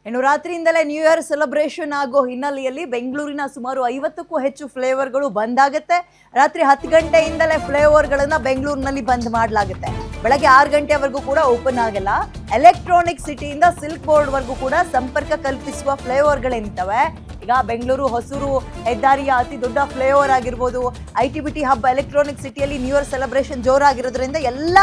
ಇನ್ನು ರಾತ್ರಿಯಿಂದಲೇ new year celebration ಆಗೋ ಹಿನ್ನೆಲೆಯಲ್ಲಿ ಬೆಂಗಳೂರಿನ ಸುಮಾರು 50ಕ್ಕೂ ಹೆಚ್ಚು ಫ್ಲೇವರ್ಗಳು ಬಂದ್ ಆಗುತ್ತೆ. ರಾತ್ರಿ 10 ಗಂಟೆಯಿಂದಲೇ ಫ್ಲೇವರ್ಗಳನ್ನು ಬೆಂಗಳೂರಿನಲ್ಲಿ ಬಂದ್ ಮಾಡಲಾಗುತ್ತೆ. ಬೆಳಗ್ಗೆ 6 ಗಂಟೆವರೆಗೂ ಕೂಡ ಓಪನ್ ಆಗಲ್ಲ. ಎಲೆಕ್ಟ್ರಾನಿಕ್ ಸಿಟಿಯಿಂದ ಸಿಲ್ಕ್ ಬೋರ್ಡ್ವರೆಗೂ ಕೂಡ ಸಂಪರ್ಕ ಕಲ್ಪಿಸುವ ಫ್ಲೇವರ್ಗಳೇನಿರ್ತವೆ. ಈಗ ಬೆಂಗಳೂರು ಹೊಸೂರು ಹೆದ್ದಾರಿಯ ಅತಿ ದೊಡ್ಡ ಫ್ಲೇವರ್ ಆಗಿರ್ಬೋದು, ITBT ಹಬ್ ಎಲೆಕ್ಟ್ರಾನಿಕ್ ಸಿಟಿಯಲ್ಲಿ ನ್ಯೂ ಇಯರ್ ಸೆಲೆಬ್ರೇಷನ್ ಜೋರಾಗಿರೋದ್ರಿಂದ ಎಲ್ಲ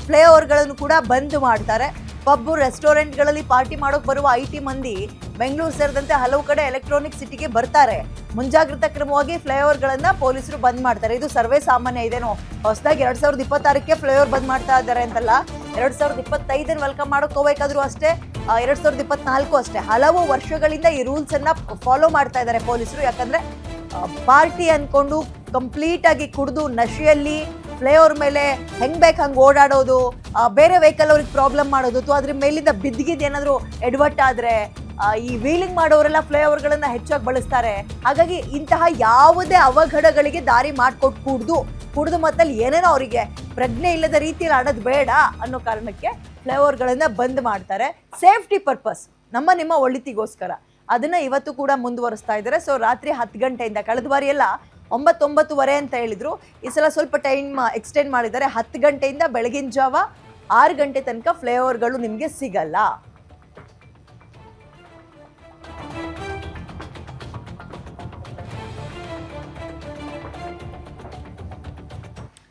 ಫ್ಲೇವರ್ಗಳನ್ನು ಕೂಡ ಬಂದ್ ಮಾಡ್ತಾರೆ. ಪಬ್ಬು ರೆಸ್ಟೋರೆಂಟ್ಗಳಲ್ಲಿ ಪಾರ್ಟಿ ಮಾಡೋಕೆ ಬರುವ IT ಮಂದಿ ಬೆಂಗಳೂರು ಸೇರಿದಂತೆ ಹಲವು ಕಡೆ ಎಲೆಕ್ಟ್ರಾನಿಕ್ ಸಿಟಿಗೆ ಬರ್ತಾರೆ. ಮುಂಜಾಗ್ರತಾ ಕ್ರಮವಾಗಿ ಫ್ಲೇವರ್ಗಳನ್ನ ಪೊಲೀಸರು ಬಂದ್ ಮಾಡ್ತಾರೆ. ಇದು ಸರ್ವೇ ಸಾಮಾನ್ಯ ಇದೇನೋ ಹೊಸದಾಗಿ 2026ಕ್ಕೆ ಫ್ಲೇವರ್ ಬಂದ್ ಮಾಡ್ತಾ ಇದ್ದಾರೆ ಅಂತಲ್ಲ, 2025 ವೆಲ್ಕಮ್ ಮಾಡೋಕೆ ಹೋಗ್ಬೇಕಾದ್ರೂ ಅಷ್ಟೇ, 2024 ಅಷ್ಟೇ. ಹಲವು ವರ್ಷಗಳಿಂದ ಈ ರೂಲ್ಸ್ ಅನ್ನ ಫಾಲೋ ಮಾಡ್ತಾ ಇದ್ದಾರೆ ಪೊಲೀಸರು. ಯಾಕಂದ್ರೆ ಪಾರ್ಟಿ ಅನ್ಕೊಂಡು ಕಂಪ್ಲೀಟ್ ಆಗಿ ಕುಡಿದು ನಶೆಯಲ್ಲಿ ಫ್ಲೇವರ್ ಮೇಲೆ ಹೆಂಗ್ ಬೇಕು ಹಂಗೆ ಓಡಾಡೋದು, ಬೇರೆ ವೆಹಿಕಲ್ ಅವ್ರಿಗೆ ಪ್ರಾಬ್ಲಮ್ ಮಾಡೋದು, ಅಥವಾ ಅದ್ರ ಮೇಲಿಂದ ಬಿದ್ದಿದ್ದು ಏನಾದರೂ ಎಡವಟ್ಟಾದ್ರೆ ಈ ವೀಲಿಂಗ್ ಮಾಡೋರೆಲ್ಲ ಫ್ಲೇವರ್ಗಳನ್ನ ಹೆಚ್ಚಾಗಿ ಬಳಸ್ತಾರೆ. ಹಾಗಾಗಿ ಇಂತಹ ಯಾವುದೇ ಅವಘಡಗಳಿಗೆ ದಾರಿ ಮಾಡಿಕೊಟ್ಟು ಕುಡಿದು ಮತ್ತಲ್ಲಿ ಏನೇನೋ ಅವರಿಗೆ ಪ್ರಜ್ಞೆ ಇಲ್ಲದ ರೀತಿಯಲ್ಲಿ ಆಡೋದು ಬೇಡ ಅನ್ನೋ ಕಾರಣಕ್ಕೆ ಫ್ಲೇವರ್ಗಳನ್ನ ಬಂದ್ ಮಾಡ್ತಾರೆ. ಸೇಫ್ಟಿ ಪರ್ಪಸ್, ನಿಮ್ಮ ಒಳಿತಿಗೋಸ್ಕರ ಅದನ್ನ ಇವತ್ತು ಕೂಡ ಮುಂದುವರಿಸ್ತಾ ಇದ್ದಾರೆ. ಸೊ ರಾತ್ರಿ 10 ಗಂಟೆಯಿಂದ, ಕಳೆದ ಬಾರಿ ಎಲ್ಲ 9:30 ಅಂತ ಹೇಳಿದ್ರು, ಈ ಸಲ ಸ್ವಲ್ಪ ಟೈಮ್ ಎಕ್ಸ್ಟೆಂಡ್ ಮಾಡಿದ್ದಾರೆ. 10 ಗಂಟೆಯಿಂದ ಬೆಳಗಿನ ಜಾವ 6 ಗಂಟೆ ತನಕ ಫ್ಲೇವರ್ಗಳು ನಿಮಗೆ ಸಿಗಲ್ಲ.